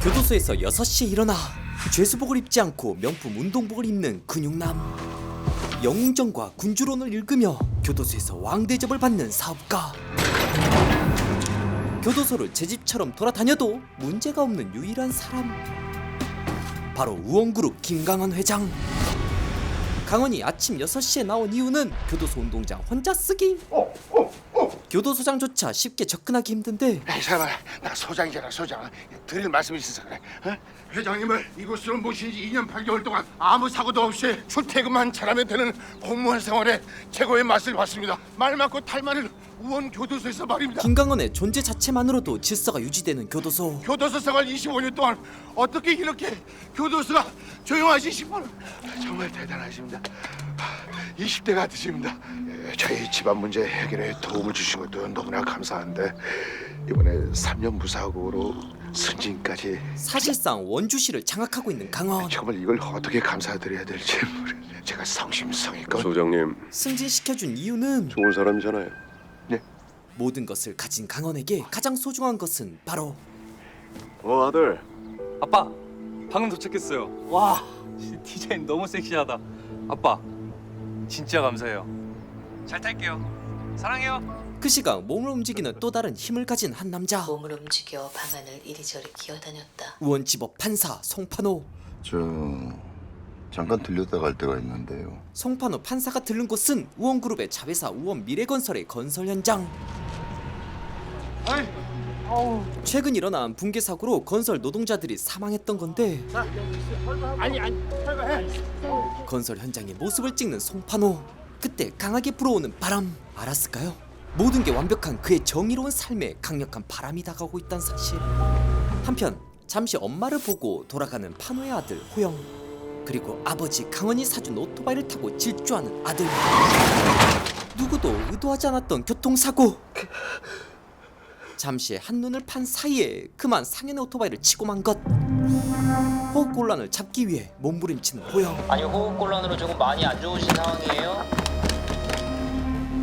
교도소에서 6시에 일어나 죄수복을 입지 않고 명품 운동복을 입는 근육남, 영웅전과 군주론을 읽으며 교도소에서 왕대접을 받는 사업가, 교도소를 제 집처럼 돌아다녀도 문제가 없는 유일한 사람, 바로 우원그룹 김강원 회장. 강원이 아침 6시에 나온 이유는 교도소 운동장 혼자 쓰기. 교도소장조차 쉽게 접근하기 힘든데 이 사람아, 나 소장이잖아, 소장. 드릴 말씀이 있어서 그래. 어? 회장님을 이곳으로 모신 지 2년 8개월 동안 아무 사고도 없이 출퇴근만 잘하면 되는 공무원 생활에 최고의 맛을 봤습니다. 말 많고 탈 많은 우원 교도소에서 말입니다. 김강원의 존재 자체만으로도 질서가 유지되는 교도소. 교도소 생활 25년 동안 어떻게 이렇게 교도소가 조용하지 싶어요. 정말 대단하십니다. 20대 같으십니다. 저희 집안 문제 해결에 도움을 주신 것도 너무나 감사한데 이번에 3년 무사고로 승진까지. 사실상 원주시를 장악하고 있는 강원. 정말 이걸 어떻게 감사드려야 될지 모르겠네요. 제가 성심성의껏. 소장님, 승진시켜준 이유는 좋은 사람이잖아요. 네. 모든 것을 가진 강원에게 가장 소중한 것은 바로 아들. 아빠, 방금 도착했어요. 와, 디자인 너무 섹시하다. 아빠, 진짜 감사해요. 잘 탈게요. 사랑해요. 그 시각 몸을 움직이는 또 다른 힘을 가진 한 남자. 몸을 움직여 방안을 이리저리 기어다녔다. 우원지법 판사 송판호. 저 잠깐 들렸다 갈 때가 있는데요. 송판호 판사가 들른 곳은 우원그룹의 자회사 우원미래건설의 건설 현장. 최근 일어난 붕괴 사고로 건설 노동자들이 사망했던 건데 건설 현장의 모습을 찍는 송판호. 그때 강하게 불어오는 바람 알았을까요? 모든 게 완벽한 그의 정의로운 삶에 강력한 바람이 다가오고 있다는 사실. 한편 잠시 엄마를 보고 돌아가는 판호의 아들 호영, 그리고 아버지 강원이 사준 오토바이를 타고 질주하는 아들. 누구도 의도하지 않았던 교통사고. 잠시 한눈을 판 사이에 그만 상현의 오토바이를 치고 만 것. 호흡곤란을 잡기 위해 몸부림치는 호영. 아니 호흡곤란으로 조금 많이 안 좋으신 상황이에요?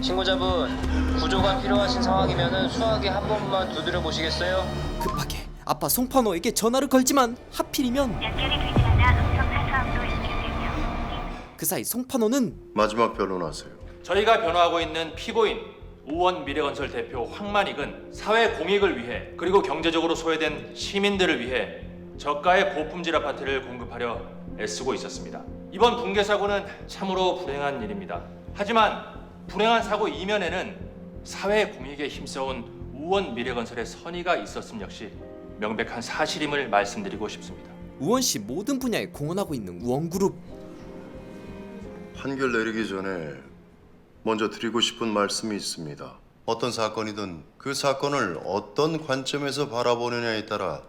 신고자분, 구조가 필요하신 상황이면은 수화기 한 번만 두드려 보시겠어요? 급하게 아빠 송판호에게 전화를 걸지만 하필이면 연결이 되지 않아 음성 하소음도 있겠군요. 그 사이 송판호는 마지막 변론하세요. 저희가 변호하고 있는 피고인 우원 미래건설 대표 황만익은 사회 공익을 위해 그리고 경제적으로 소외된 시민들을 위해 저가의 고품질 아파트를 공급하려 애쓰고 있었습니다. 이번 붕괴 사고는 참으로 불행한 일입니다. 하지만 불행한 사고 이면에는 사회 공익에 힘써온 우원 미래건설의 선의가 있었음 역시 명백한 사실임을 말씀드리고 싶습니다. 우원시 모든 분야에 공헌하고 있는 우원그룹. 판결 내리기 전에 먼저 드리고 싶은 말씀이 있습니다. 어떤 사건이든 그 사건을 어떤 관점에서 바라보느냐에 따라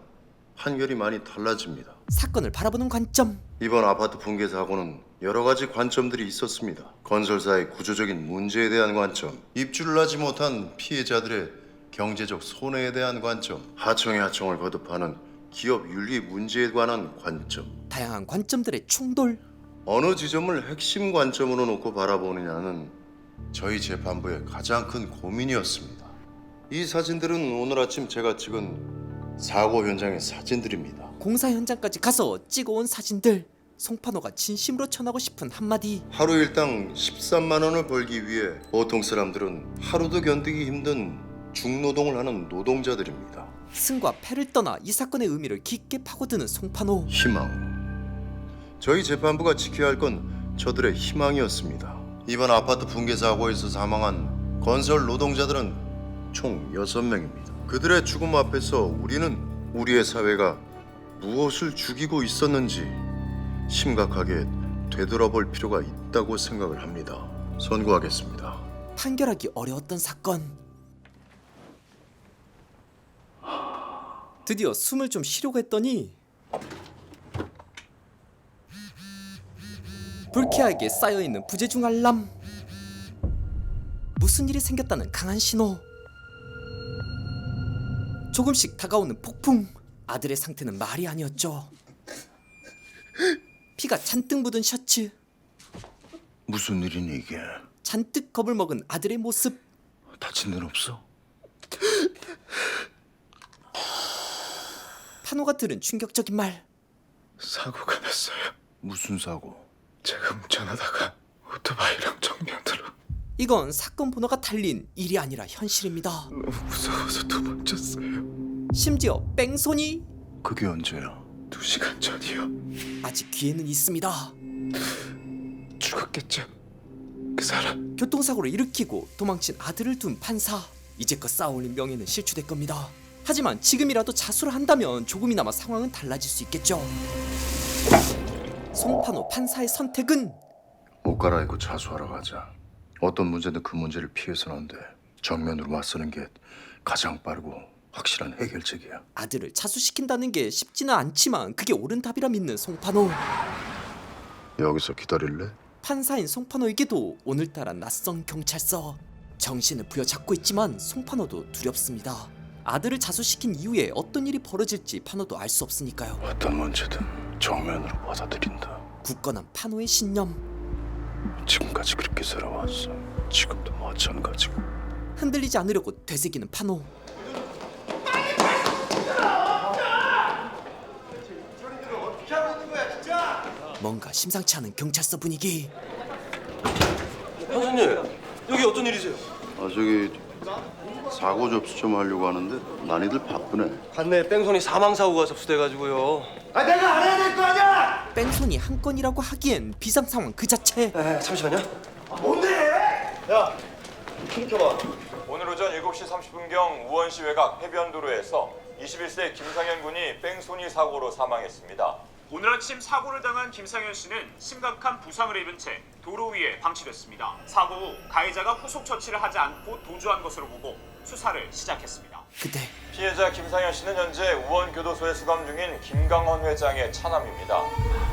판결이 많이 달라집니다. 사건을 바라보는 관점. 이번 아파트 붕괴 사고는 여러 가지 관점들이 있었습니다. 건설사의 구조적인 문제에 대한 관점, 입주를 하지 못한 피해자들의 경제적 손해에 대한 관점, 하청의 하청을 거듭하는 기업 윤리 문제에 관한 관점. 다양한 관점들의 충돌. 어느 지점을 핵심 관점으로 놓고 바라보느냐는 저희 재판부의 가장 큰 고민이었습니다. 이 사진들은 오늘 아침 제가 찍은 사고 현장의 사진들입니다. 공사 현장까지 가서 찍어온 사진들. 송판호가 진심으로 전하고 싶은 한마디. 하루 일당 13만 원을 벌기 위해 보통 사람들은 하루도 견디기 힘든 중노동을 하는 노동자들입니다. 승과 패를 떠나 이 사건의 의미를 깊게 파고드는 송판호. 희망. 저희 재판부가 지켜야 할 건 저들의 희망이었습니다. 이번 아파트 붕괴 사고에서 사망한 건설 노동자들은 총 6명입니다. 그들의 죽음 앞에서 우리는 우리의 사회가 무엇을 죽이고 있었는지 심각하게 되돌아볼 필요가 있다고 생각을 합니다. 선고하겠습니다. 판결하기 어려웠던 사건. 드디어 숨을 좀 쉬려고 했더니 불쾌하게 쌓여있는 부재중 알람. 무슨 일이 생겼다는 강한 신호. 조금씩 다가오는 폭풍. 아들의 상태는 말이 아니었죠. 피가 잔뜩 묻은 셔츠. 무슨 일이니 이게? 잔뜩 겁을 먹은 아들의 모습. 다친 데는 없어? 판호가 들은 충격적인 말. 사고가 났어요. 무슨 사고? 제가 운전하다가 오토바이랑 정면으로. 이건 사건 번호가 달린 일이 아니라 현실입니다. 너무 무서워서 도망쳤어요. 심지어 뺑소니? 그게 언제야? 2시간 전이요. 아직 기회는 있습니다. 죽었겠죠. 그 사람. 교통사고를 일으키고 도망친 아들을 둔 판사. 이제껏 쌓아올린 명예는 실추될 겁니다. 하지만 지금이라도 자수를 한다면 조금이나마 상황은 달라질 수 있겠죠. 송판호 판사의 선택은 옷 갈아입고 자수하러 가자. 어떤 문제든 그 문제를 피해서는 안 돼. 정면으로 맞서는 게 가장 빠르고 확실한 해결책이야. 아들을 자수시킨다는 게 쉽지는 않지만 그게 옳은 답이라 믿는 송판호. 여기서 기다릴래? 판사인 송판호에게도 오늘따라 낯선 경찰서. 정신을 부여잡고 있지만 송판호도 두렵습니다. 아들을 자수시킨 이후에 어떤 일이 벌어질지 판호도 알 수 없으니까요. 어떤 문제든 정면으로 받아들인다. 굳건한 판호의 신념. 지금까지 그렇게 살아왔어. 지금도 마찬가지고. 흔들리지 않으려고 되새기는 판호. 뭔가 심상치 않은 경찰서 분위기. 형수님, 여기 어떤 일이세요? 아 저기 사고 접수 좀 하려고 하는데 난이들 바쁘네. 관내에 뺑소니 사망 사고가 접수돼가지고요. 뺑소니 한 건이라고 하기엔 비상 상황 그 자체. 잠시만요. 오늘 오전 7시 30분경 우원시 외곽 해변도로에서 21세 김상현 군이 뺑소니 사고로 사망했습니다. 오늘 아침 사고를 당한 김상현 씨는 심각한 부상을 입은 채 도로 위에 방치됐습니다. 사고 후 가해자가 후속 처치를 하지 않고 도주한 것으로 보고 수사를 시작했습니다. 그때 피해자 김상현 씨는 현재 우원교도소에 수감 중인 김강원 회장의 차남입니다.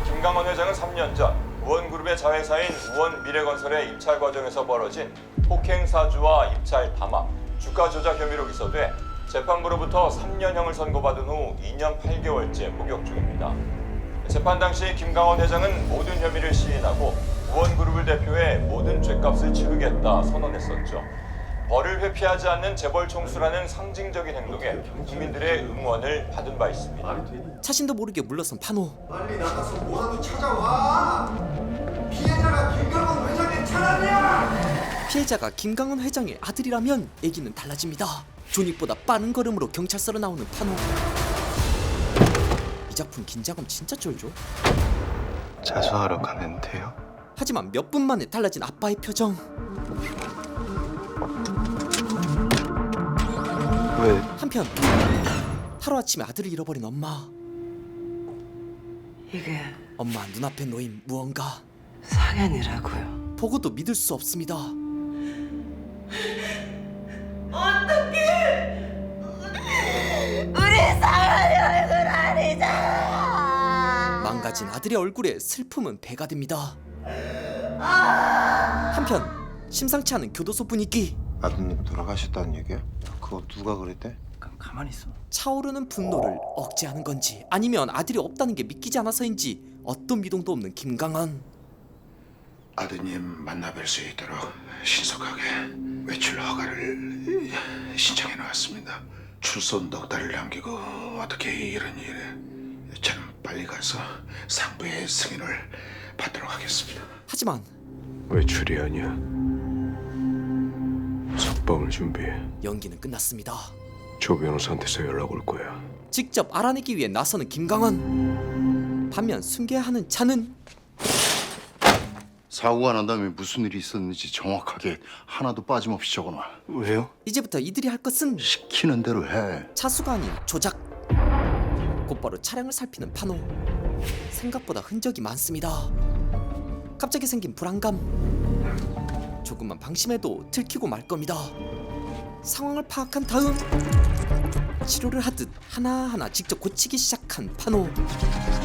김강원 회장은 3년 전 우원그룹의 자회사인 우원미래건설의 입찰 과정에서 벌어진 폭행사주와 입찰 담합, 주가 조작 혐의로 기소돼 재판부로부터 3년형을 선고받은 후 2년 8개월째 복역 중입니다. 재판 당시 김강원 회장은 모든 혐의를 시인하고 우원그룹을 대표해 모든 죗값을 치르겠다 선언했었죠. 벌을 회피하지 않는 재벌 총수라는 상징적인 행동에 국민들의 응원을 받은 바 있습니다. 자신도 모르게 물러선 판호. 빨리 나가서 뭐라도 찾아와. 피해자가 김강원 회장의 차량이야. 피해자가 김강원 회장의 아들이라면 얘기는 달라집니다. 존윅보다 빠른 걸음으로 경찰서로 나오는 판호. 이 작품 긴장감 진짜 쩔죠? 자수하러 가면 돼요? 하지만 몇 분 만에 달라진 아빠의 표정. 왜? 한편 하루아침에 아들을 잃어버린 엄마. 이게 엄마 눈앞에 놓인 무언가. 상현이라고요. 보고도 믿을 수 없습니다. 우리 상현이 얼굴 아니잖아. 망가진 아들의 얼굴에 슬픔은 배가 됩니다. 한편 심상치 않은 교도소 분위기. 아드님 돌아가셨다는 얘기야? 그거 누가 그랬대? 가만히 있어. 차오르는 분노를 억제하는 건지 아니면 아들이 없다는 게 믿기지 않아서인지 어떤 미동도 없는 김강원. 아드님 만나뵐 수 있도록 신속하게 외출 허가를 신청해 놓았습니다. 출소 넉 달을 남기고 어떻게 이런 일에. 저는 빨리 가서 상부의 승인을 받도록 하겠습니다. 하지만 외출이 아니야. 석방을 준비해. 연기는 끝났습니다. 조 변호사한테서 연락 올 거야. 직접 알아내기 위해 나서는 김강원. 반면 숨겨야 하는 차는 사고가 난 다음에 무슨 일이 있었는지 정확하게 하나도 빠짐없이 적어놔. 왜요? 이제부터 이들이 할 것은 시키는 대로 해. 차수가 아닌 조작. 곧바로 차량을 살피는 판호. 생각보다 흔적이 많습니다. 갑자기 생긴 불안감. 조금만 방심해도 들키고 말 겁니다. 상황을 파악한 다음 치료를 하듯 하나하나 직접 고치기 시작한 판호.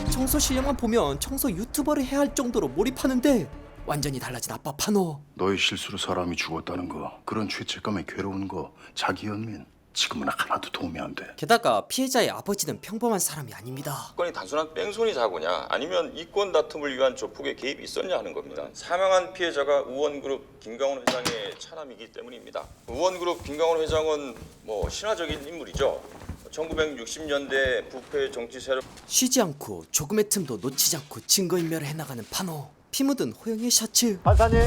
청소 실력만 보면 청소 유튜버를 해야 할 정도로 몰입하는데 완전히 달라진 아빠 판호. 너의 실수로 사람이 죽었다는 거, 그런 죄책감에 괴로운 거, 자기 연민 지금은 하나도 도움이 안 돼. 게다가 피해자의 아버지는 평범한 사람이 아닙니다. 사건이 단순한 뺑소니 사고냐 아니면 이권 다툼을 위한 조폭의 개입이 있었냐 하는 겁니다. 사망한 피해자가 우원그룹 김강원 회장의 차남이기 때문입니다. 우원그룹 김강원 회장은 신화적인 인물이죠. 1960년대 부패 정치 세력 쉬지 않고 조금의 틈도 놓치지 않고 증거인멸을 해나가는 판호. 피 묻은 호영의 셔츠. 판사님,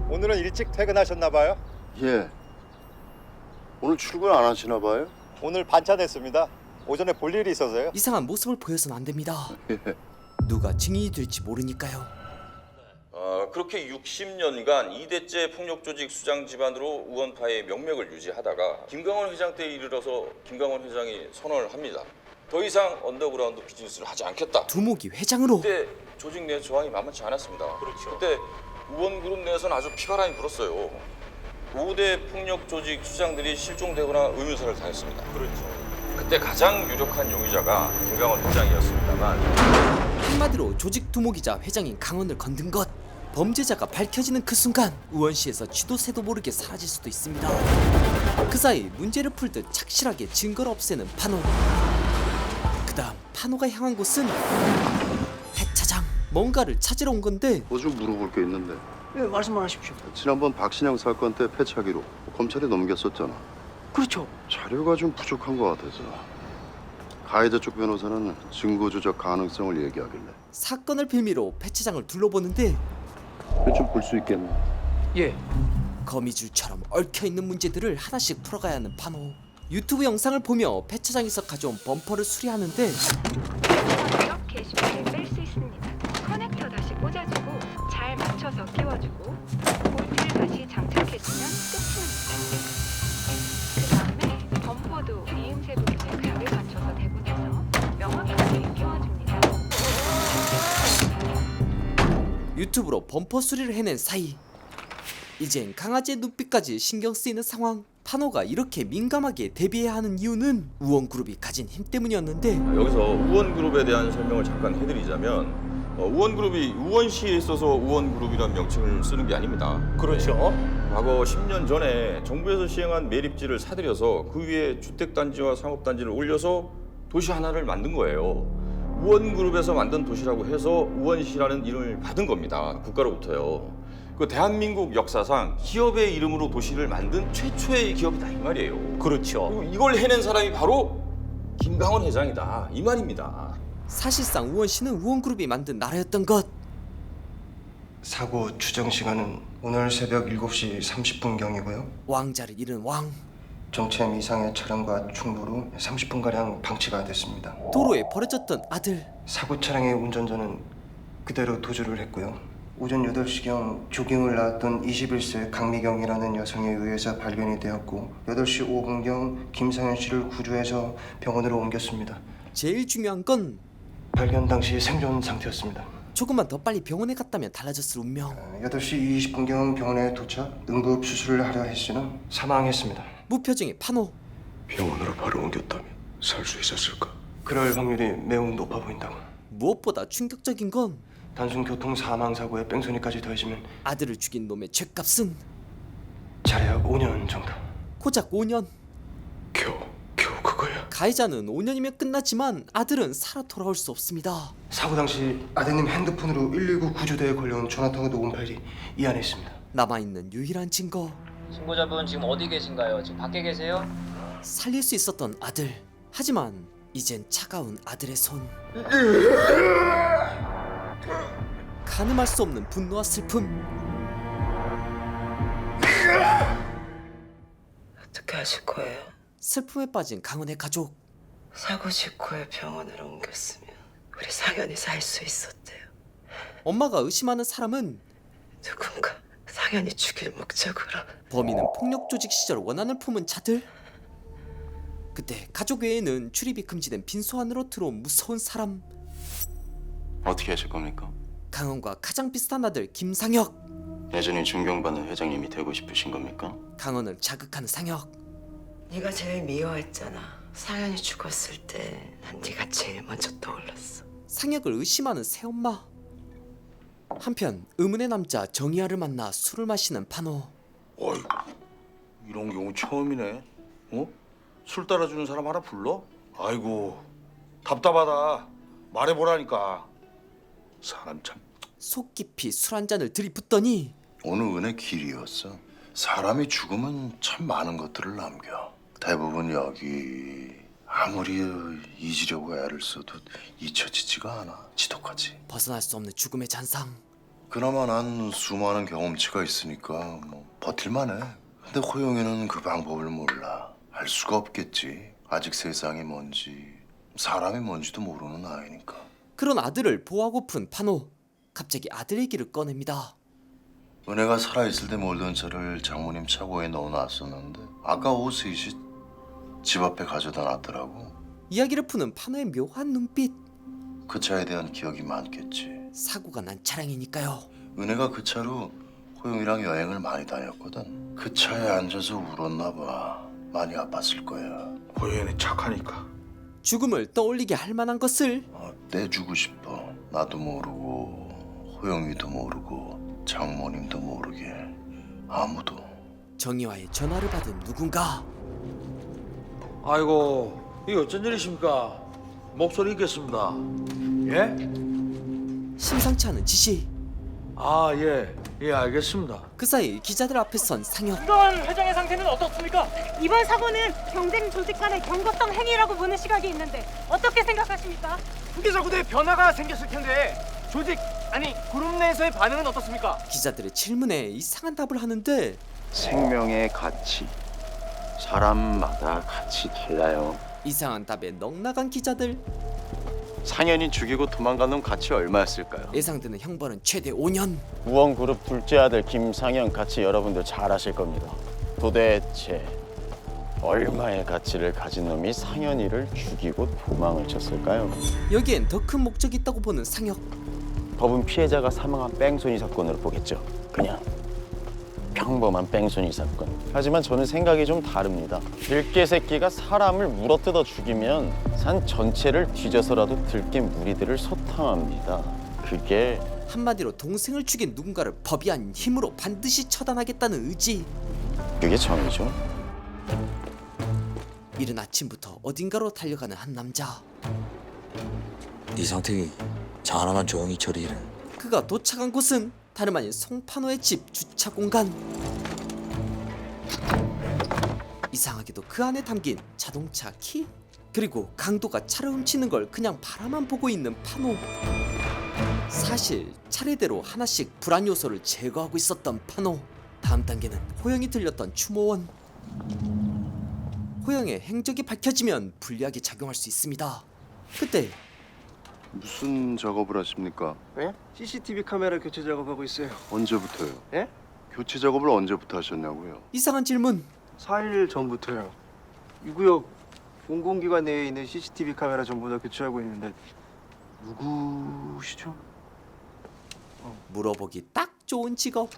오늘은 일찍 퇴근하셨나봐요? 예. 오늘 출근 안 하시나 봐요? 오늘 반찬했습니다. 오전에 볼 일이 있어서요. 이상한 모습을 보여서는 안 됩니다. 누가 증인이 될지 모르니까요. 그렇게 60년간 2대째 폭력 조직 수장 집안으로 우원파의 명맥을 유지하다가 김강원 회장 때에 이르러서 김강원 회장이 선언을 합니다. 더 이상 언더그라운드 비즈니스를 하지 않겠다. 두목이 회장으로. 그때 조직 내 저항이 만만치 않았습니다. 그렇죠. 그때 우원그룹 내에서는 아주 피바람이 불었어요. 5대 폭력 조직 수장들이 실종되거나 의문사를 당했습니다. 그렇죠. 그때 가장 유력한 용의자가 김강원 회장이었습니다만 한마디로 조직 두목이자 회장인 강원을 건든 것. 범죄자가 밝혀지는 그 순간 우원시에서 쥐도 새도 모르게 사라질 수도 있습니다. 그 사이 문제를 풀듯 착실하게 증거를 없애는 판호. 그다음 판호가 향한 곳은 배차장. 뭔가를 찾으러 온 건데 뭐 좀 물어볼 게 있는데. 예, 말씀하십시오. 지난번 박신양 사건 때 패차기로 검찰에 넘겼었잖아. 그렇죠. 자료가 좀 부족한 것 같아서. 가해자 쪽 변호사는 증거 조작 가능성을 얘기하길래 사건을 빌미로 배차장을 둘러보는데 좀 볼 수 있겠네. 예. 거미줄처럼 얽혀있는 문제들을 하나씩 풀어가야 하는 판호. 유튜브 영상을 보며 배차장에서 가져온 범퍼를 수리하는데 게시판을 뺄 수 있습니다. 커넥터 다시 꽂아주고 잘 맞춰서 끼워주고 볼트를 다시 장착해주면 끝입니다. 그 다음에 범퍼도 이음새 부분에 각을 맞춰서 대분해서 명확하게 끼워줍니다. 유튜브로 범퍼 수리를 해낸 사이 이젠 강아지의 눈빛까지 신경 쓰이는 상황. 판호가 이렇게 민감하게 대비해야 하는 이유는 우원그룹이 가진 힘 때문이었는데 여기서 우원그룹에 대한 설명을 잠깐 해드리자면 우원그룹이 우원시에 있어서 우원그룹이라는 명칭을 쓰는 게 아닙니다. 그렇죠. 과거 10년 전에 정부에서 시행한 매립지를 사들여서 그 위에 주택단지와 상업단지를 올려서 도시 하나를 만든 거예요. 우원그룹에서 만든 도시라고 해서 우원시라는 이름을 받은 겁니다. 국가로부터요. 그 대한민국 역사상 기업의 이름으로 도시를 만든 최초의 기업이다 이 말이에요. 그렇죠. 그리고 이걸 해낸 사람이 바로 김강원 회장이다 이 말입니다. 사실상 우원시는 우원그룹이 만든 나라였던 것. 사고 추정 시간은 오늘 새벽 7시 30분경이고요. 왕자를 잃은 왕. 정체 이상의 차량과 충돌 후 30분가량 방치가 됐습니다. 도로에 버려졌던 아들. 사고 차량의 운전자는 그대로 도주를 했고요. 오전 8시경 조깅을 나왔던 21세 강미경이라는 여성에 의해서 발견이 되었고 8시 5분경 김상현 씨를 구조해서 병원으로 옮겼습니다. 제일 중요한 건 발견 당시 생존 상태였습니다. 조금만 더 빨리 병원에 갔다면 달라졌을 운명. 8시 20분경 병원에 도착, 응급 수술을 하려 했으나 사망했습니다. 무표정의 판호. 병원으로 바로 옮겼다면 살 수 있었을까? 그럴 확률이 매우 높아 보인다고. 무엇보다 충격적인 건 단순 교통 사망 사고에 뺑소니까지 더해지면 아들을 죽인 놈의 죗값은 잘해야 5년 정도. 고작 5년. 겨우 그거야. 가해자는 5년이면 끝났지만 아들은 살아 돌아올 수 없습니다. 사고 당시 아드님 핸드폰으로 119 구조대에 걸려온 전화통화 녹음 파일이 이 안에 있습니다. 남아있는 유일한 증거. 신고자분 지금 어디 계신가요? 지금 밖에 계세요? 살릴 수 있었던 아들. 하지만 이젠 차가운 아들의 손. 가늠할 수 없는 분노와 슬픔. 어떻게 하실 거예요? 슬픔에 빠진 강원의 가족. 사고 직후에 병원으로 옮겼으면 우리 상현이 살 수 있었대요. 엄마가 의심하는 사람은 누군가 상현이 죽일 목적으로. 범인은 폭력 조직 시절 원한을 품은 자들. 그때 가족 외에는 출입이 금지된 빈소 안으로 들어온 무서운 사람. 어떻게 하실 겁니까? 강원과 가장 비슷한 아들 김상혁. 여전히 존경받는 회장님이 되고 싶으신 겁니까? 강원을 자극하는 상혁. 네가 제일 미워했잖아. 상현이 죽었을 때 난 네가 제일 먼저 떠올랐어. 상혁을 의심하는 새엄마. 한편 의문의 남자 정희아를 만나 술을 마시는 판호. 어이, 이런 경우 처음이네. 어? 술 따라주는 사람 하나 불러? 아이고, 답답하다. 말해보라니까. 사람 참. 속 깊이 술 한 잔을 들이붓더니 어느 은의 길이었어. 사람이 죽으면 참 많은 것들을 남겨. 대부분 여기 아무리 잊으려고 애를 써도 잊혀지지가 않아. 지독하지. 벗어날 수 없는 죽음의 잔상. 그나마 난 수많은 경험치가 있으니까 뭐 버틸만해. 근데 호영이는 그 방법을 몰라. 알 수가 없겠지. 아직 세상이 뭔지 사람이 뭔지도 모르는 아이니까. 그런 아들을 보호하고픈 파노. 갑자기 아들 얘기를 꺼냅니다. 은혜가 살아있을 때 몰던 차를 장모님 차고에 넣어놨었는데 아까 오후 3시 집 앞에 가져다 놨더라고. 이야기를 푸는 파노의 묘한 눈빛. 그 차에 대한 기억이 많겠지. 사고가 난 차량이니까요. 은혜가 그 차로 호영이랑 여행을 많이 다녔거든. 그 차에 앉아서 울었나 봐. 많이 아팠을 거야. 호영이는 착하니까. 죽음을 떠올리게 할 만한 것을 떼주고 싶어. 나도 모르고 호영이도 모르고 장모님도 모르게 아무도. 정희와의 전화를 받은 누군가. 아이고, 이게 어쩐 일이십니까? 목소리 있겠습니다. 예? 심상치 않은 지시. 아, 예. 예, 알겠습니다. 그 사이 기자들 앞에 선 상혁. 이건 회장의 상태는 어떻습니까? 이번 사고는 경쟁 조직 간의 경고성 행위라고 보는 시각이 있는데 어떻게 생각하십니까? 후계자구대에 변화가 생겼을 텐데 조직 아니 그룹 내에서의 반응은 어떻습니까? 기자들의 질문에 이상한 답을 하는데 생명의 가치. 사람마다 가치 달라요. 이상한 답에 넉나간 기자들. 상현이 죽이고 도망간 놈 가치 얼마였을까요? 예상되는 형벌은 최대 5년. 우원그룹 둘째 아들 김상현 가치 여러분들 잘 아실 겁니다. 도대체 얼마의 가치를 가진 놈이 상현이를 죽이고 도망을 쳤을까요? 여기엔 더 큰 목적이 있다고 보는 상혁. 법은 피해자가 사망한 뺑소니 사건으로 보겠죠. 그냥 평범한 뺑소니 사건. 하지만 저는 생각이 좀 다릅니다. 들깨 새끼가 사람을 물어뜯어 죽이면 산 전체를 뒤져서라도 들깨 무리들을 소탕합니다. 그게 한마디로 동생을 죽인 누군가를 법이 아닌 힘으로 반드시 처단하겠다는 의지. 그게 정의죠. 이른 아침부터 어딘가로 달려가는 한 남자. 네 상태기 차 하나만 조용히 처리해라. 그가 도착한 곳은 다름 아닌 송판호의 집 주차 공간. 이상하게도 그 안에 담긴 자동차 키? 그리고 강도가 차를 훔치는 걸 그냥 바라만 보고 있는 판호. 사실 차례대로 하나씩 불안 요소를 제거하고 있었던 판호. 다음 단계는 호영이 들렸던 추모원. 호영의 행적이 밝혀지면 불리하게 작용할 수 있습니다. 그때 무슨 작업을 하십니까? 예? CCTV 카메라 교체 작업하고 있어요. 언제부터요? 예? 교체 작업을 언제부터 하셨냐고요? 이상한 질문. 4일 전부터요. 이 구역 공공기관 내에 있는 CCTV 카메라 전부 다 교체하고 있는데 누구시죠? 물어보기 딱 좋은 직업.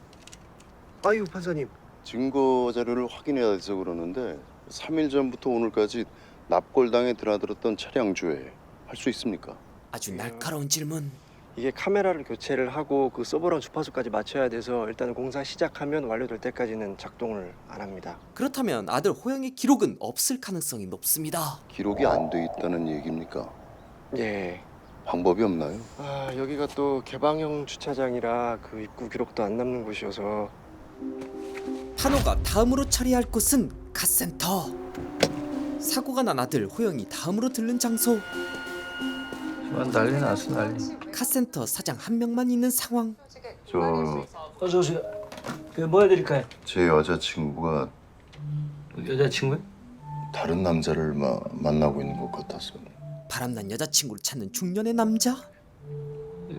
아유 판사님. 증거 자료를 확인해야 돼서 그러는데 3일 전부터 오늘까지 납골당에 드나들었던 차량 조회 할 수 있습니까? 아주 날카로운 질문. 이게 카메라를 교체를 하고 그 서버랑 주파수까지 맞춰야 돼서 일단 공사 시작하면 완료될 때까지는 작동을 안 합니다. 그렇다면 아들 호영의 기록은 없을 가능성이 높습니다. 기록이 안 돼 있다는 얘기입니까? 예. 방법이 없나요? 아 여기가 또 개방형 주차장이라 그 입구 기록도 안 남는 곳이어서. 판호가 다음으로 처리할 곳은 카센터. 사고가 난 아들 호영이 다음으로 들른 장소. 난리 났어, 난리. 카센터 사장 한 명만 있는 상황. 어서 오세요. 뭐 해드릴까요? 제 여자친구가 여자친구요? 다른 남자를 만나고 있는 것 같아서. 바람난 여자친구를 찾는 중년의 남자.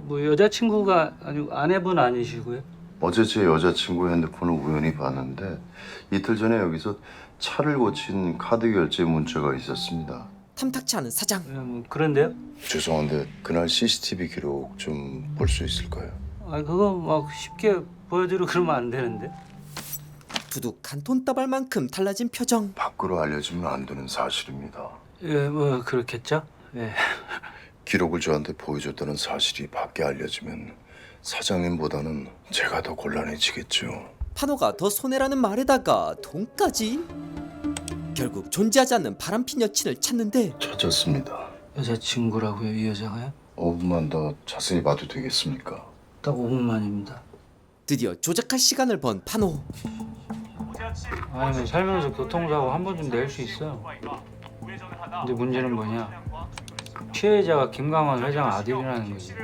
뭐 여자친구가 아니고 아내분 아니시고요? 어제 제 여자친구 핸드폰을 우연히 봤는데 이틀 전에 여기서 차를 고친 카드 결제 문자가 있었습니다. 탐탁치 않은 사장. 뭐 그런데요? 죄송한데 그날 CCTV 기록 좀 볼 수 있을까요? 아 그거 막 쉽게 보여드리고 그러면 안 되는데. 두둑한 돈다발만큼 달라진 표정. 밖으로 알려지면 안 되는 사실입니다. 예, 뭐 그렇겠죠. 예. 기록을 저한테 보여줬다는 사실이 밖에 알려지면 사장님보다는 제가 더 곤란해지겠죠. 판호가 더 손해라는 말에다가 돈까지. 결국 존재하지 않는 바람핀 여친을 찾는데 찾았습니다. 여자친구라고요, 이 여자가요? 5분만 더 자세히 봐도 되겠습니까? 딱 5분만입니다. 드디어 조작할 시간을 번 판호. 아니 살면서 교통사고 한 번 좀 낼 수 있어요. 근데 문제는 뭐냐? 피해자가 김강원 회장 아들이라는 거지.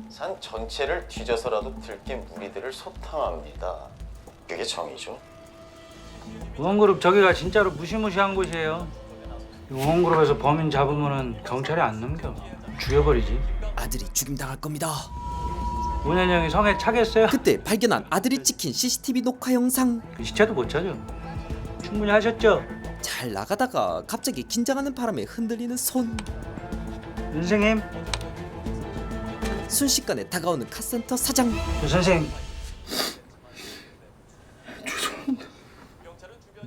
산 전체를 뒤져서라도 들킨 무리들을 소탕합니다. 그게 정의죠. 우원그룹 저기가 진짜로 무시무시한 곳이에요. 우원그룹에서 범인 잡으면은 경찰에 안 넘겨. 죽여버리지. 아들이 죽임당할 겁니다. 문현영이 성에 차겠어요? 그때 발견한 아들이 찍힌 CCTV 녹화 영상. 그 시체도 못 찾아. 충분히 하셨죠? 잘 나가다가 갑자기 긴장하는 바람에 흔들리는 손. 선생님. 순식간에 다가오는 카센터 사장. 선생님.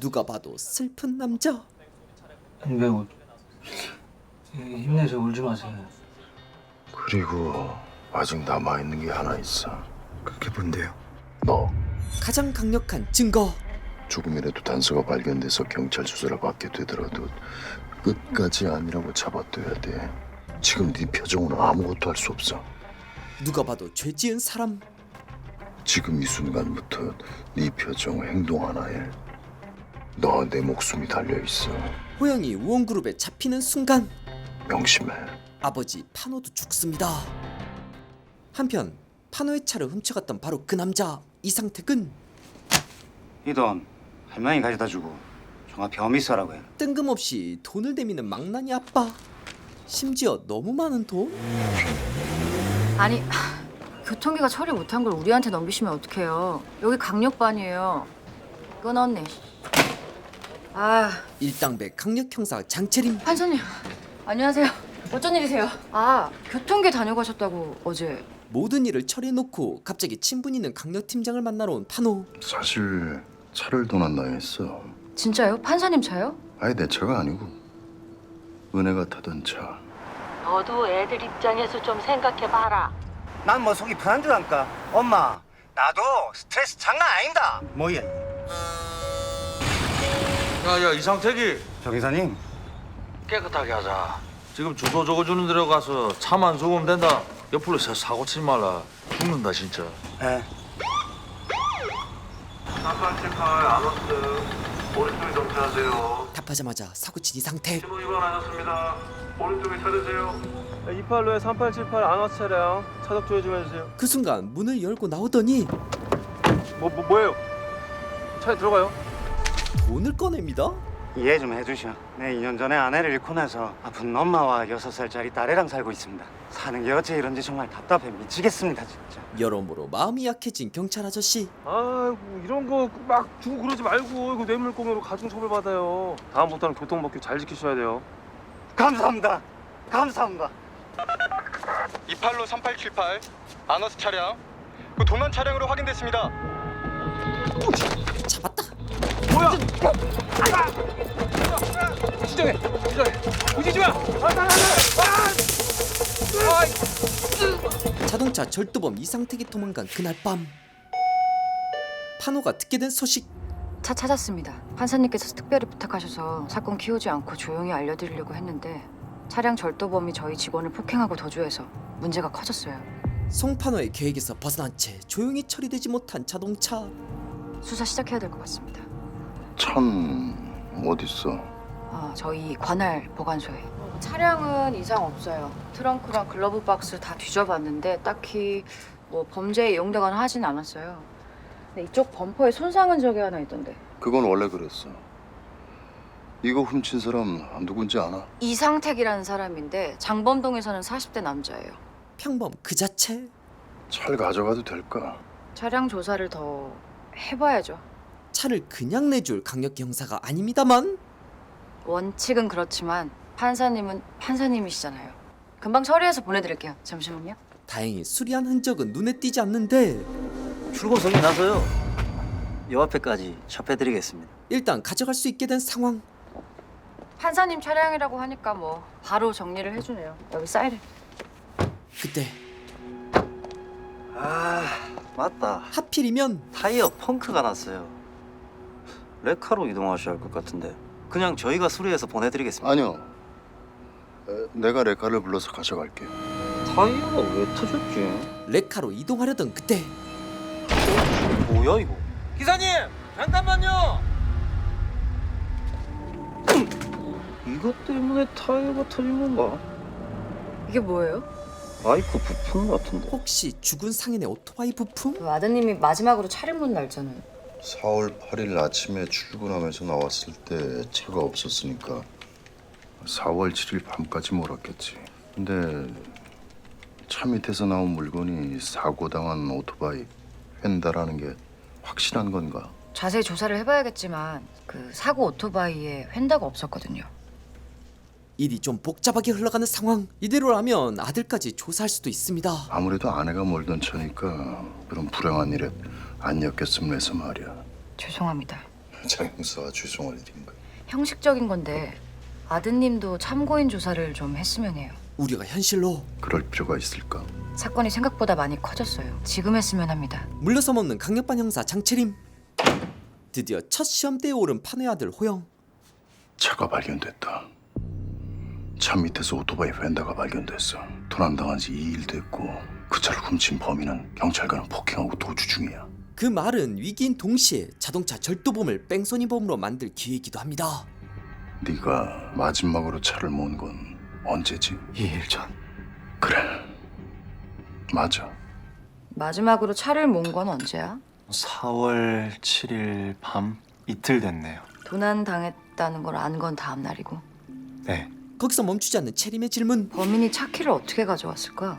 누가 봐도 슬픈 남자. 매우 힘내서 울지 마세요. 그리고 아직 남아있는 게 하나 있어. 그게 뭔데요? 너. 가장 강력한 증거. 조금이라도 단서가 발견돼서 경찰 수사를 받게 되더라도 끝까지 아니라고 잡아둬야 돼. 지금 네 표정으로는 아무것도 할 수 없어. 누가 봐도 죄 지은 사람. 지금 이 순간부터 네 표정, 행동 하나에 너 내 목숨이 달려있어. 호영이 우원그룹에 잡히는 순간 명심해. 아버지 파노도 죽습니다. 한편 파노의 차를 훔쳐갔던 바로 그 남자 이상택은 이 돈 할머니 가져다 주고 종합 병미 써라고 해. 뜬금없이 돈을 내미는 망나니 아빠. 심지어 너무 많은 돈? 아니 교통기가 처리 못한 걸 우리한테 넘기시면 어떡해요. 여기 강력반이에요. 끊었네. 아 일당백 강력 형사 장채림. 판사님 안녕하세요. 어쩐 일이세요? 아 교통계 다녀가셨다고 어제. 모든 일을 처리해놓고 갑자기 친분 있는 강력 팀장을 만나러 온 파노. 사실 차를 도난다 했어. 진짜요? 판사님 차요? 아니 내 차가 아니고 은혜가 타던 차. 너도 애들 입장에서 좀 생각해봐라. 난 뭐 속이 편한 줄 안까? 엄마, 나도 스트레스 장난 아닙니다. 뭐야? 야야 이상택이. 정 기사님. 깨끗하게 하자. 지금 주소 적어주는 데로 가서 차만 쏘면 된다. 옆으로 사고 치지 말라. 죽는다 진짜. 네. 3878 아노스 오른쪽에 정차하세요. 답하자마자 사고친 이상택. 15위반하셨습니다. 오른쪽에 차르세요. 28로에 3878 안와스 차량 차석 조회 좀 해주세요. 그 순간 문을 열고 나오더니 뭐예요? 차에 들어가요. 돈을 꺼냅니다. 이해 좀 해주셔. 내 2년 전에 아내를 잃고 나서 아픈 엄마와 6살짜리 딸애랑 살고 있습니다. 사는 게 어째 이런지 정말 답답해 미치겠습니다 진짜. 여러모로 마음이 약해진 경찰 아저씨. 아이고 이런 거 막 주고 그러지 말고 이거 뇌물공여로 가중처벌 받아요. 다음부터는 교통법규 잘 지키셔야 돼요. 감사합니다. 감사합니다. 28로 3878 아너스 차량 그 도난 차량으로 확인됐습니다. 잡았다. 뭐야? 진정해. 부지지 마. 자동차 절도범 이상택이 도망간 그날 밤 파노가 듣게 된 소식. 차 찾았습니다. 판사님께서 특별히 부탁하셔서 사건 키우지 않고 조용히 알려드리려고 했는데 차량 절도범이 저희 직원을 폭행하고 도주해서 문제가 커졌어요. 송파노의 계획에서 벗어난 채 조용히 처리되지 못한 자동차. 수사 시작해야 될 것 같습니다. 참 어딨어? 저희 관할 보관소에. 차량은 이상 없어요. 트렁크랑 글러브 박스 다 뒤져봤는데 딱히 뭐 범죄에 이용되거나 하진 않았어요. 근데 이쪽 범퍼에 손상 흔적이 하나 있던데. 그건 원래 그랬어. 이거 훔친 사람 누군지 아나? 이상택이라는 사람인데 장범동에 사는 40대 남자예요. 평범 그 자체. 차를 가져가도 될까? 차량 조사를 더 해봐야죠. 차를 그냥 내줄 강력 형사가 아닙니다만 원칙은 그렇지만 판사님은 판사님이시잖아요. 금방 처리해서 보내드릴게요. 잠시만요. 다행히 수리한 흔적은 눈에 띄지 않는데 출고석이 나서요. 요 앞에까지 접해드리겠습니다. 일단 가져갈 수 있게 된 상황. 판사님 차량이라고 하니까 뭐 바로 정리를 해주네요. 여기 사이렌. 그때 아 맞다. 하필이면 타이어 펑크가 났어요. 레카로 이동하셔야 할 것 같은데 그냥 저희가 수리해서 보내드리겠습니다. 아니요. 내가 레카를 불러서 가져갈게. 타이어가 왜 터졌지? 레카로 이동하려던 그때 뭐야 이거? 기사님 잠깐만요. 이것 때문에 타이어가 터진 건가? 이게 뭐예요? 바이크 부품 같은데. 혹시 죽은 상인의 오토바이 부품? 그 아드님이 마지막으로 차를 못 날잖아요. 4월 8일 아침에 출근하면서 나왔을 때 차가 없었으니까 4월 7일 밤까지 몰았겠지. 근데 차 밑에서 나온 물건이 사고당한 오토바이 휀다라는 게 확실한 건가? 자세히 조사를 해봐야겠지만 그 사고 오토바이에 휀다가 없었거든요. 일이 좀 복잡하게 흘러가는 상황. 이대로라면 아들까지 조사할 수도 있습니다. 아무래도 아내가 몰던 차니까 그런 불행한 일에 안 엮였으면 해서 말이야. 죄송합니다. 장 형사가 죄송할 일인가? 형식적인 건데 아드님도 참고인 조사를 좀 했으면 해요. 우려가 현실로. 그럴 필요가 있을까? 사건이 생각보다 많이 커졌어요. 지금 했으면 합니다. 물러서 먹는 강력반 형사 장채림. 드디어 첫 시험대에 오른 판의 아들 호영. 차가 발견됐다. 차 밑에서 오토바이 휀다가 발견됐어. 도난당한 지 2일 됐고 그 차를 훔친 범인은 경찰관을 폭행하고 도주 중이야. 그 말은 위기인 동시에 자동차 절도범을 뺑소니범으로 만들 기회이기도 합니다. 네가 마지막으로 차를 모은 건 언제지? 2일 전. 그래, 맞아. 마지막으로 차를 모은 건 언제야? 4월 7일 밤 이틀 됐네요. 도난 당했다는 걸 안 건 다음 날이고. 네. 거기서 멈추지 않는 채림의 질문. 범인이 차 키를 어떻게 가져왔을까?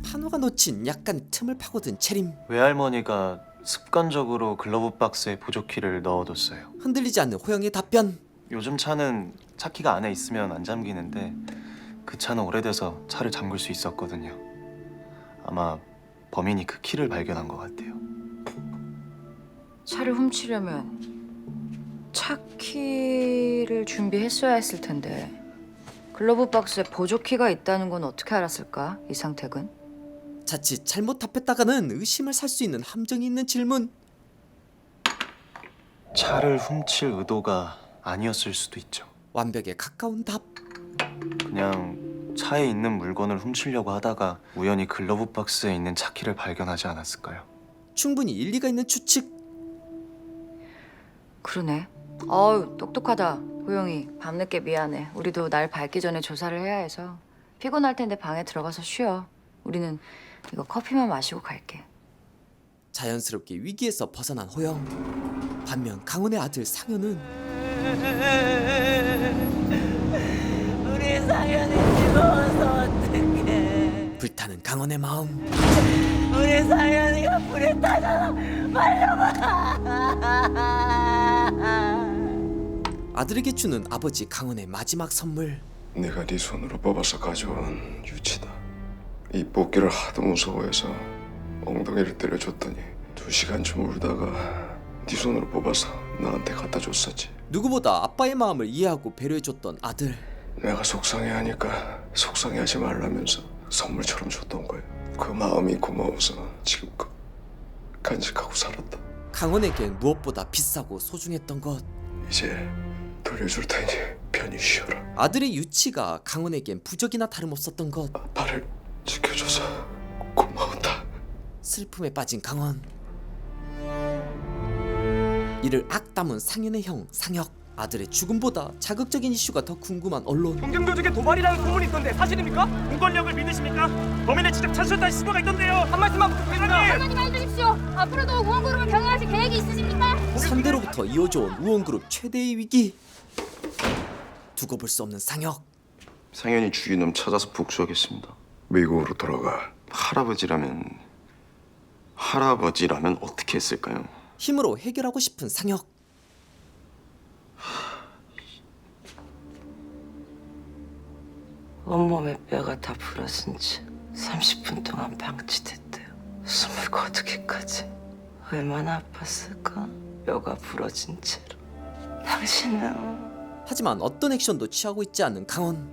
판호가 놓친 약간 틈을 파고든 채림. 외할머니가 습관적으로 글러브 박스에 보조키를 넣어뒀어요. 흔들리지 않는 호영의 답변. 요즘 차는 차키가 안에 있으면 안 잠기는데 그 차는 오래돼서 차를 잠글 수 있었거든요. 아마 범인이 그 키를 발견한 것 같아요. 차를 훔치려면 차 키를 준비했어야 했을 텐데 글러브 박스에 보조키가 있다는 건 어떻게 알았을까? 이상택은? 자칫 잘못 답했다가는 의심을 살 수 있는 함정이 있는 질문. 차를 훔칠 의도가 아니었을 수도 있죠. 완벽에 가까운 답. 그냥 차에 있는 물건을 훔치려고 하다가 우연히 글러브 박스에 있는 차키를 발견하지 않았을까요? 충분히 일리가 있는 추측. 그러네. 어우 똑똑하다. 호영이 밤늦게 미안해. 우리도 날 밝기 전에 조사를 해야 해서 피곤할 텐데 방에 들어가서 쉬어. 우리는 이거 커피만 마시고 갈게. 자연스럽게 위기에서 벗어난 호영. 반면 강원의 아들 상현은 우리 상현이 죽어서 어떡해. 불타는 강원의 마음. 우리 상현이가 불에 타잖아. 말려봐. 아들에게 주는 아버지 강원의 마지막 선물. 내가 네 손으로 뽑아서 가져온 유치다. 이 뽑기를 하도 무서워해서 엉덩이를 때려줬더니 2시간쯤 울다가 네 손으로 뽑아서 나한테 갖다 줬었지. 누구보다 아빠의 마음을 이해하고 배려해줬던 아들. 내가 속상해하니까 속상해하지 말라면서 선물처럼 줬던 거야. 그 마음이 고마워서 지금껏 간직하고 살았다. 강원에겐 무엇보다 비싸고 소중했던 것. 이제 돌려줄 테니 편히 쉬어라. 아들의 유치가 강원에겐 부적이나 다름없었던 것. 아빠를 지켜줘서 고마웠다. 슬픔에 빠진 강원. 이를 악담은 상현의 형 상혁. 아들의 죽음보다 자극적인 이슈가 더 궁금한 언론. 경쟁조직의 도발이라는 소문이 있던데 사실입니까? 공권력을 믿으십니까? 범인의 직접 찾으셨다는 신고가 있던데요. 한 말씀만 부탁드립니다. 할머니 말 주십시오. 앞으로도 우원그룹을 경영하실 계획이 있으십니까? 선대로부터 이어져온 우원그룹 최대의 위기. 두고 볼 수 없는 상혁. 상현이 죽인 놈 찾아서 복수하겠습니다. 미국으로 돌아가. 할아버지라면 어떻게 했을까요? 힘으로 해결하고 싶은 상혁. 온몸에 뼈가 다 부러진 채 30분 동안 방치됐대요. 숨을 거두기까지. 얼마나 아팠을까? 뼈가 부러진 채로. 당신은 하지만 어떤 액션도 취하고 있지 않은 강원.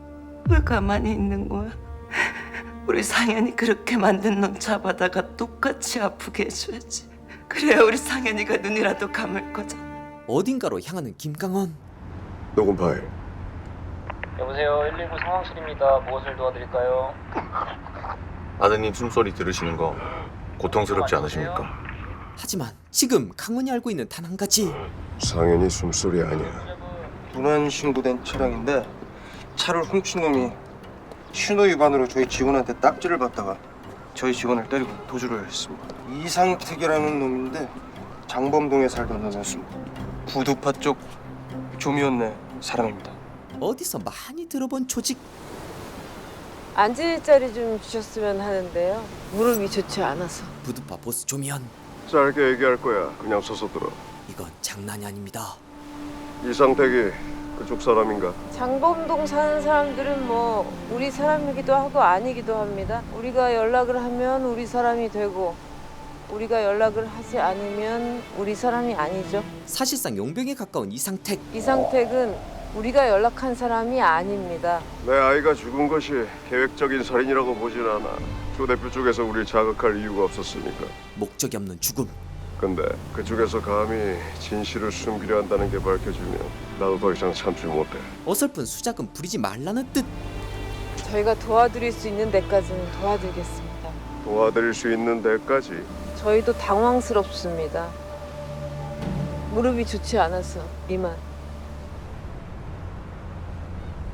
왜 가만히 있는 거야? 우리 상현이 그렇게 만든 놈 잡아다가 똑같이 아프게 해줘야지. 그래야 우리 상현이가 눈이라도 감을 거잖아. 어딘가로 향하는 김강원. 녹음 파일. 여보세요, 119 상황실입니다. 무엇을 도와드릴까요? 아드님 숨소리 들으시는 거 고통스럽지 않으십니까? 하지만 지금 강원이 알고 있는 단 한 가지. 상현이 숨소리 아니야. 문안 신고된 차량인데 차를 훔친 놈이 신호 위반으로 저희 직원한테 딱지를 받다가 저희 직원을 때리고 도주를 했습니다. 이상택이라는 놈인데 장범동에 살던 놈이었습니다. 부두파 쪽 조미연네 사람입니다. 어디서 많이 들어본 조직. 앉을 자리 좀 주셨으면 하는데요. 무릎이 좋지 않아서. 부두파 보스 조미연. 짧게 얘기할 거야. 그냥 서서 들어. 이건 장난이 아닙니다. 이상택이 그쪽 사람인가? 장범동 사는 사람들은 뭐 우리 사람이기도 하고 아니기도 합니다. 우리가 연락을 하면 우리 사람이 되고 우리가 연락을 하지 않으면 우리 사람이 아니죠. 사실상 용병에 가까운 이상택. 이상택은 우리가 연락한 사람이 아닙니다. 내 아이가 죽은 것이 계획적인 살인이라고 보진 않아. 조 대표 쪽에서 우리를 자극할 이유가 없었으니까. 목적이 없는 죽음. 근데 그쪽에서 감히 진실을 숨기려 한다는 게 밝혀지면 나도 더 이상 참지 못해. 어설픈 수작은 부리지 말라는 뜻. 저희가 도와드릴 수 있는 데까지는 도와드리겠습니다. 도와드릴 수 있는 데까지. 저희도 당황스럽습니다. 무릎이 좋지 않아서 이만.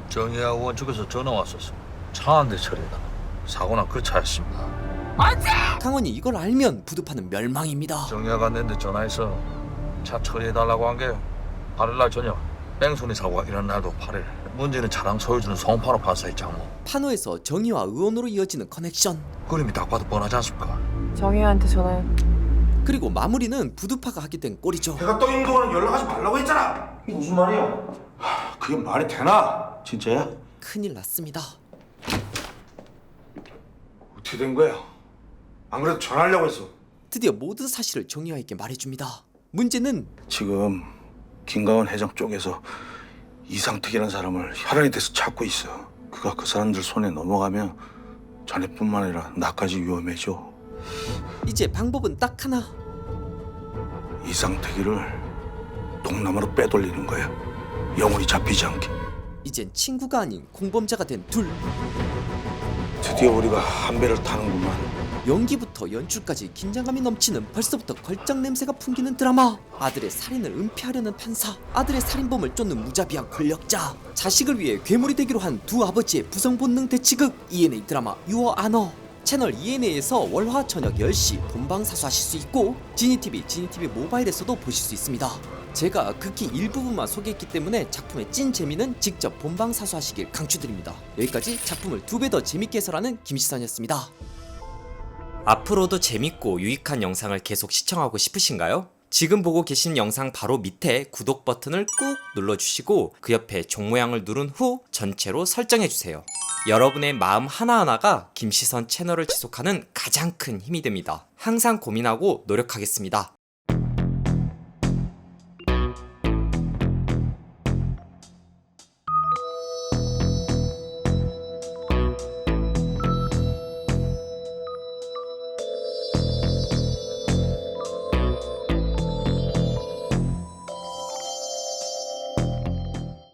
정의하고 원쪽에서 전화 왔었어. 차 한 대 처리다. 사고난 그 차였습니다. 강원이 이걸 알면 부두파는 멸망입니다. 정의아가 내한테 전화해서 차 처리해달라고 한 게 8일날 저녁 뺑소니 사고가 일어난 날도 8일. 문제는 차량 소유주는 송판호 판사의 장모. 판호에서 정의와 의원으로 이어지는 커넥션. 그림이 딱 봐도 뻔하지 않습니까? 정의한테 전화해. 그리고 마무리는 부두파가 하게 된 꼴이죠. 배가 떠 있는 동안은 연락하지 말라고 했잖아. 이게 무슨 말이야? 그게 말이 되나? 진짜야? 큰일 났습니다. 어떻게 된 거야? 안 그래도 전화하려고 했어. 드디어 모든 사실을 정의화에게 말해줍니다. 문제는 지금 김가원 회장 쪽에서 이상택이라는 사람을 혈안이 돼서 찾고 있어. 그가 그 사람들 손에 넘어가면 자네뿐만 아니라 나까지 위험해져. 이제 방법은 딱 하나. 이상택이를 동남아로 빼돌리는 거야. 영원히 잡히지 않게. 이젠 친구가 아닌 공범자가 된 둘. 드디어 우리가 한 배를 타는구만. 연기부터 연출까지 긴장감이 넘치는 벌써부터 걸작 냄새가 풍기는 드라마. 아들의 살인을 은폐하려는 판사, 아들의 살인범을 쫓는 무자비한 권력자, 자식을 위해 괴물이 되기로 한 두 아버지의 부성본능 대치극. ENA 드라마 유어 아너. 채널 ENA에서 월화 저녁 10시 본방사수하실 수 있고 지니TV, 지니TV 모바일에서도 보실 수 있습니다. 제가 극히 일부분만 소개했기 때문에 작품의 찐 재미는 직접 본방사수하시길 강추드립니다. 여기까지 작품을 2배 더 재밌게 해설하는 김시선이었습니다. 앞으로도 재밌고 유익한 영상을 계속 시청하고 싶으신가요? 지금 보고 계신 영상 바로 밑에 구독 버튼을 꾹 눌러주시고 그 옆에 종 모양을 누른 후 전체로 설정해주세요. 여러분의 마음 하나하나가 김시선 채널을 지속하는 가장 큰 힘이 됩니다. 항상 고민하고 노력하겠습니다.